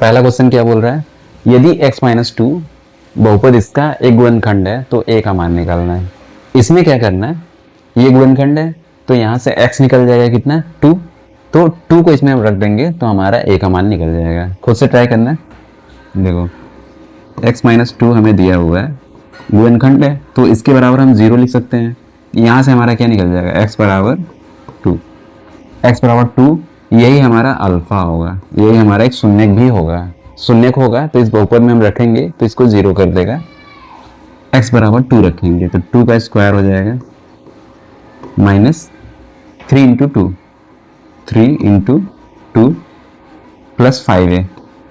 पहला क्वेश्चन क्या बोल रहा है, यदि x माइनस टू बहुपद इसका एक गुणनखंड है तो a का मान निकालना है। इसमें क्या करना है, ये गुणनखंड है तो यहां से x निकल जाएगा कितना, 2। तो 2 को इसमें हम रख देंगे तो हमारा a का मान निकल जाएगा। खुद से ट्राई करना है। देखो x माइनस टू हमें दिया हुआ है, गुणनखंड है तो इसके बराबर हम 0 लिख सकते हैं। यहां से हमारा क्या निकल जाएगा, x बराबर 2। x बराबर 2, यही हमारा अल्फा होगा, यही हमारा एक शून्यक भी होगा। शून्यक होगा तो इस बहुपद में हम रखेंगे तो इसको 0 कर देगा। x बराबर 2 रखेंगे तो 2 का स्क्वायर हो जाएगा minus 3 into two, 3 into two plus 5a,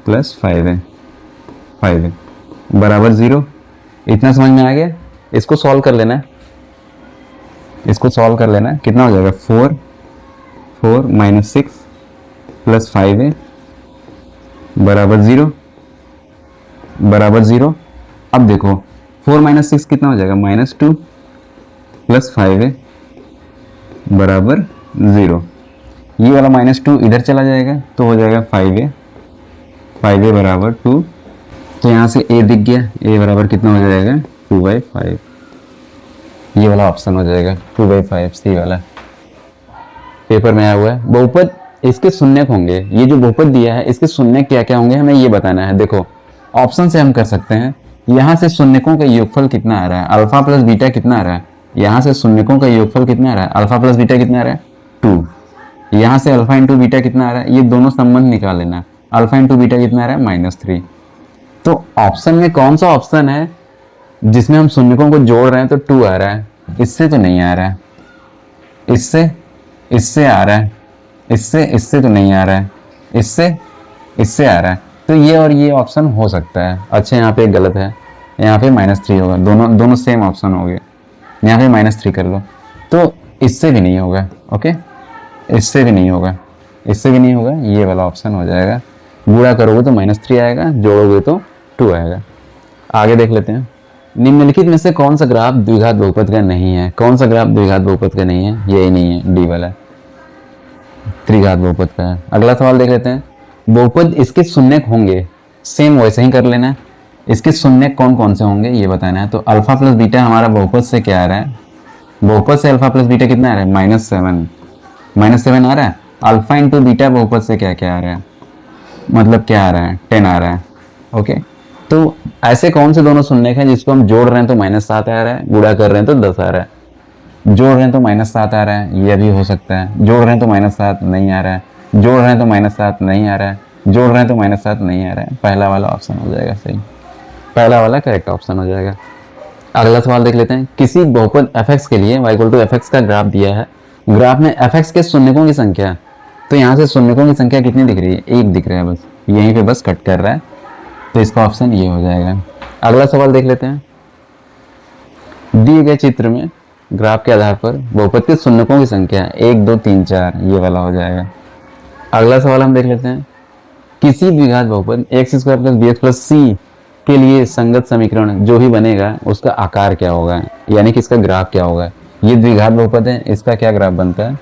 plus 5a, 5a बराबर 0। इतना समझ में आ गया। इसको सॉल्व कर लेना है, इसको सॉल्व कर लेना है। कितना हो जाएगा, 4 माइनस 6 प्लस 5a बराबर 0, बराबर 0। अब देखो 4 माइनस 6 कितना हो जाएगा, माइनस 2 प्लस 5a बराबर 0। ये वाला माइनस 2 इधर चला जाएगा तो हो जाएगा 5a, 5a बराबर 2। तो यहाँ से a दिख गया, a बराबर कितना हो जाएगा, 2/5। ये वाला ऑप्शन हो जाएगा 2/5, सी वाला पेपर में आया हुआ है। बहुपद इसके शून्यक होंगे, ये जो बहुपद दिया है इसके शून्यक क्या क्या होंगे हमें ये बताना है। देखो ऑप्शन से हम कर सकते हैं, यहाँ से शून्यकों का योगफल कितना आ रहा है, अल्फा प्लस बीटा कितना आ रहा है। यहाँ से शून्यकों का योगफल कितना आ रहा है, अल्फा प्लस बीटा कितना आ रहा है, 2। यहाँ से अल्फा इंटू बीटा कितना आ रहा है, ये दोनों संबंध निकाल लेना। अल्फा इंटू बीटा कितना आ रहा है, -3। तो ऑप्शन में कौन सा ऑप्शन है जिसमें हम शून्यकों को जोड़ रहे हैं तो 2 आ रहा है, इससे तो नहीं आ रहा है, इससे आ रहा है, इससे तो नहीं आ रहा है, इससे आ रहा है। तो ये और ये ऑप्शन हो सकता है। अच्छा यहाँ पे गलत है, यहाँ पे -3 होगा, दोनों सेम ऑप्शन हो गए। यहाँ पे -3 कर लो तो इससे भी नहीं होगा। ओके, इससे भी नहीं होगा, इससे भी नहीं होगा, ये वाला ऑप्शन हो जाएगा। गुणा करोगे तो -3 आएगा, जोड़ोगे तो 2 आएगा। आगे देख लेते हैं, निम्नलिखित में से कौन सा ग्राफ द्विघात बहुपद का नहीं है। कौन सा ग्राफ द्विघात बहुपद का नहीं है, यही नहीं है, डी वाला त्रिघात बहुपद का है। अगला सवाल देख लेते हैं, बहुपद इसके शून्यक होंगे, सेम वैसे ही कर लेना है। इसके शून्यक कौन कौन से होंगे ये बताना है। तो अल्फा प्लस बीटा हमारा बहुपद से क्या आ रहा है, बहुपद से अल्फा प्लस बीटा कितना आ रहा है, -7 आ रहा है। अल्फा इंटू बीटा बहुपद से क्या क्या आ रहा है, मतलब क्या आ रहा है, 10 आ रहा है। ओके, तो ऐसे कौन से दोनों शून्यक हैं जिसको हम जोड़ रहे हैं तो -7 आ रहा है, गुणा कर रहे हैं तो 10 आ रहा है। जोड़ रहे हैं तो -7 आ रहा है, ये भी हो सकता है। जोड़ रहे हैं तो -7 नहीं आ रहा है, जोड़ रहे हैं तो -7 नहीं आ रहा है, जोड़ रहे हैं तो -7 नहीं आ रहा है। पहला वाला ऑप्शन हो जाएगा सही, पहला वाला करेक्ट ऑप्शन हो जाएगा। अगला सवाल देख लेते हैं, किसी बहुपद f(x) के लिए y = fx का ग्राफ दिया है। ग्राफ में fx के शून्यकों की संख्या, तो यहाँ से शून्यकों की संख्या कितनी दिख रही है, 1 दिख रहा है, बस यहीं पे बस कट कर रहा है, तो इसका ऑप्शन ये हो जाएगा। अगला सवाल देख लेते हैं, दिए गए चित्र में ग्राफ के आधार पर बहुपद के शून्यकों की संख्या 1 2 3 4, ये वाला हो जाएगा। अगला सवाल हम देख लेते हैं, किसी द्विघात बहुपद x² + bx + c के लिए संगत समीकरण जो भी बनेगा उसका आकार क्या होगा, यानी कि इसका ग्राफ क्या होगा। ये द्विघात बहुपद है, इसका क्या ग्राफ बनता है,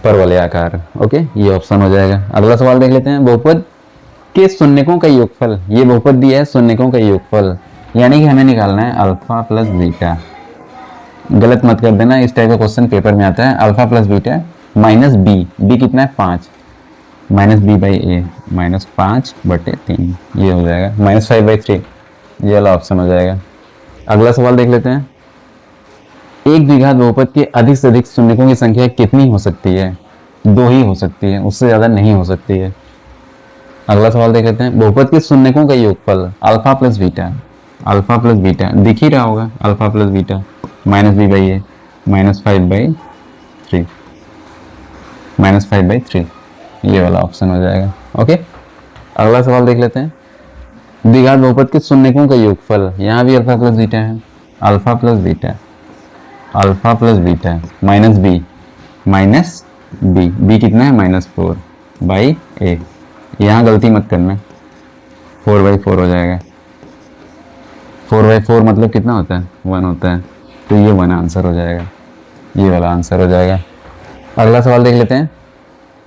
परवलयाकार। ओके, ये ऑप्शन हो जाएगा। अगला सवाल देख लेते हैं, बहुपद के शून्यकों का योगफल, ये बहुपद दिया है शून्यकों का योगफल, यानी कि हमें निकालना है अल्फा प्लस बीटा। गलत मत कर देना, इस टाइप का क्वेश्चन पेपर में आता है। Alpha plus beta minus B कितना है, 5, -b/a -5/3, ये हो जाएगा, -5/3, ये वाला ऑप्शन हो जाएगा। अगला सवाल देख लेते हैं, एक द्विघात बहुपद के अधिक से अधिक शून्यकों की संख्या कितनी हो सकती है, 2 ही हो सकती है, उससे ज्यादा नहीं हो सकती है। अगला सवाल देख लेते हैं, बहुपद के शून्यकों का योगफल अल्फा प्लस बीटा दिख ही रहा होगा, अल्फा प्लस बीटा -b/a -5/3, ये वाला ऑप्शन हो जाएगा। ओके, अगला सवाल देख लेते हैं, द्विघात बहुपद के शून्यकों का योगफल, यहाँ भी अल्फा प्लस बीटा है, अल्फा प्लस बीटा -b कितना है, -4/a। यहाँ गलती मत करना, 4/4 हो जाएगा। 4/4 मतलब कितना होता है, 1 होता है, तो ये 1 आंसर हो जाएगा, ये वाला आंसर हो जाएगा। अगला सवाल देख लेते हैं,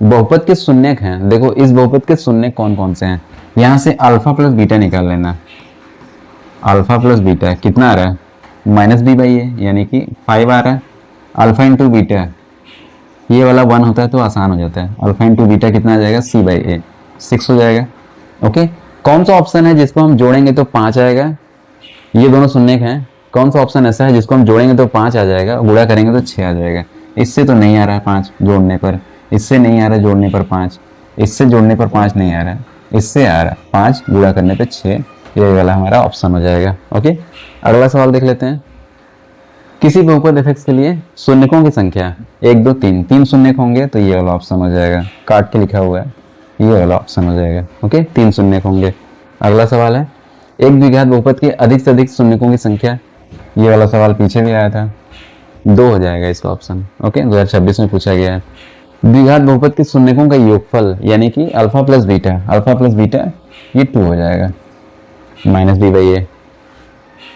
बहुपद के शून्यक हैं, देखो इस बहुपद के शून्यक कौन कौन से हैं, यहाँ से अल्फा प्लस बीटा निकाल लेना। अल्फा प्लस बीटा कितना आ रहा है, माइनस बी बाई ए, यानी कि 5 आ रहा है। अल्फा इंटू बीटा, ये वाला 1 होता है तो आसान हो जाता है। अल्फा इंटू बीटा कितना आ जाएगा, सी बाई ए, 6 हो जाएगा। ओके, कौन सा ऑप्शन है जिसको हम जोड़ेंगे तो 5 आएगा, ये दोनों शून्यक हैं, कौन सा ऑप्शन ऐसा है जिसको हम जोड़ेंगे तो 5 आ जाएगा, गुणा करेंगे तो 6 आ जाएगा। इससे तो नहीं आ रहा है 5 जोड़ने पर, इससे नहीं आ रहा है जोड़ने पर 5, इससे जोड़ने पर 5 नहीं आ रहा है, इससे आ रहा है 5, गुणा करने पर 6, ये वाला हमारा ऑप्शन हो जाएगा। ओके, अगला सवाल देख लेते हैं। किसी बहुपद f(x) के लिए शून्यकों की संख्या 1 2 3, 3 शून्यक होंगे तो ये वाला ऑप्शन हो जाएगा, काट के लिखा हुआ है, ये वाला ऑप्शन हो जाएगा। ओके, 3 शून्यक होंगे। अगला सवाल है, एक द्विघात बहुपद के अधिक से अधिक शून्यकों की संख्या, ये वाला सवाल पीछे भी आया था, 2 हो जाएगा इसका ऑप्शन। ओके, 2026 में पूछा गया है। द्विघात बहुपद के शून्यकों का योगफल यानी कि अल्फा प्लस बीटा ये 2 हो जाएगा, माइनस बी बाई ए।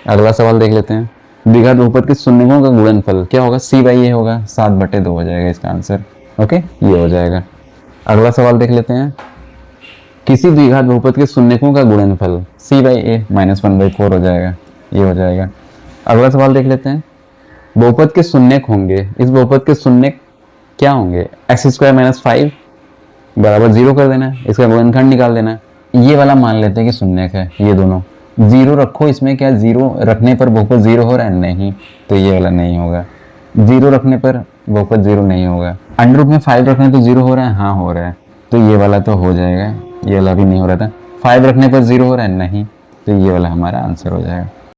अगला सवाल देख लेते हैं। द्विघात बहुपद के शून्यकों का गुणनफल क्या होगा, सी बाई ए होगा, 7/2 हो जाएगा इसका आंसर। ओके, ये हो जाएगा। अगला सवाल देख लेते हैं। किसी द्विघात बहुपद के शून्यकों का गुणनफल सी बाई ए -1/4 हो जाएगा, ये हो जाएगा। अगला सवाल देख लेते हैं। बहुपद के शून्यक होंगे, इस बहुपद के शून्यक क्या होंगे, x² - 5 बराबर 0 कर देना, इसका गुणनखंड निकाल देना। ये वाला मान लेते हैं कि शून्यक है, ये दोनों 0 रखो इसमें, क्या 0 रखने पर बहुपद 0 हो रहा है, नहीं, तो ये वाला नहीं होगा। 0 रखने पर बहुपद 0 नहीं होगा। अंडर रूट में 5 रखने तो 0 हो रहा है, हाँ हो रहा है, तो ये वाला तो हो जाएगा, ये वाला भी नहीं हो रहा था। 5 रखने पर 0 हो रहा है, नहीं, तो ये वाला हमारा आंसर हो जाएगा।